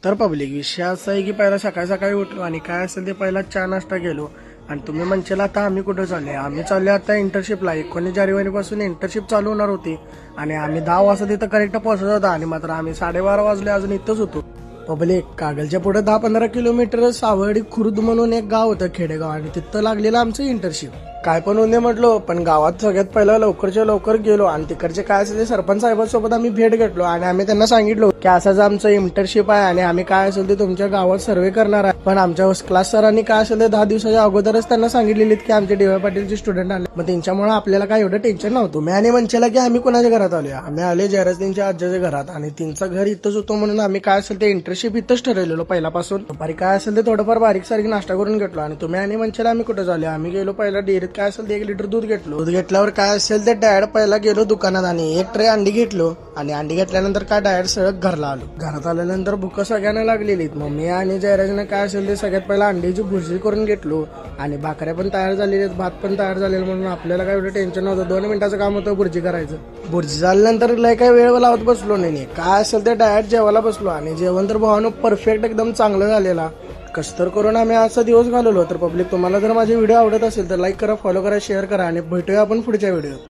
तर पब्लिक विषय असा आहे की पहिला सकाळी सकाळी उठलो आणि काय असेल ते पहिला चहा नाश्ता गेलो. आणि तुम्ही म्हणशाल आता आम्ही कुठं चालले, आम्ही चालले आता इंटर्नशिपला. 19 जानेवारीपासून इंटर्नशिप चालू होणार होती आणि आम्ही 10 वाजता तिथं करेक्ट पोहोचत होता आणि मात्र आम्ही 12:30 वाजले अजून इथंच होतो. पब्लिक कागलच्या पुढे 10-15 किलोमीटर सावळी खुर्द म्हणून एक गाव होतं खेडेगाव आणि तिथं लागलेलं आमचं इंटर्नशिप. काय पण होते म्हटलो, पण गावात सगळ्यात पहिला लवकरच्या लवकर गेलो आणि तिकडचे काय असेल ते सरपंच साहेबांसोबत आम्ही भेट घेतलो आणि आम्ही त्यांना सांगितलो की असंच आमचं इंटर्नशिप आहे आणि आम्ही काय असेल ते तुमच्या गावात सर्वे करणार आहे. पण आमच्या क्लास सरांनी काय असेल ते 10 दिवसाच्या अगोदरच त्यांना सांगितलेली की आमचे डी वाय पाटीलचे स्टुडंट आले. मग त्यांच्यामुळे आपल्याला काय एवढं टेन्शन नव्हतं. मी आणि म्हणच्याला की आम्ही कोणाच्या घरात आलो, आम्ही आले जयराजच्या आज्याच्या घरात आणि त्यांचं घर इथंच होतं म्हणून आम्ही काय असेल ते इंटर्नशिप इथंच ठरवलेलो पहिल्यापासून. दुपारी काय असेल ते थोडंफार बारीक सारीक नाश्ता करून घेतलो आणि तुम्ही आणि म्हणशाला आम्ही कुठे झालो, आम्ही गेलो पहिला डेअरीत काय असेल ते 1 लिटर दूध घेतलो. दूध घेतल्यावर काय असेल ते डायरेक्ट पहिला गेलो दुकानात आणि 1 ट्रे अंडी घेतलो आणि अंडी घेतल्यानंतर काय डायरेक्ट सगळं घरला आलो. घरात आल्यानंतर भूक सगळ्यांना लागलेली. मम्मी आणि जयराजने काय असेल ते सगळ्यात पहिला अंड्याची भुर्जी करून घेतलो आणि भाकऱ्या पण तयार झालेल्या, भात पण तयार झालेला म्हणून आपल्याला काय एवढं टेन्शन नव्हतं. 2 मिनिटाचं काम होतं भुर्जी करायचं. भुर्जी झाल्यानंतर लय काय वेळ लावत बसलो नाही, काय असेल ते डायरेक्ट जेवायला बसलो आणि जेवण तर भावानं परफेक्ट एकदम चांगलं झालेला. कष्ट तर करून आम्ही आजचा दिवस घालवलो. तर पब्लिक तुम्हाला जर माझे व्हिडिओ आवडत असेल तर लाईक करा, फॉलो करा, शेअर करा आणि भेटूया आपण पुढच्या व्हिडिओ.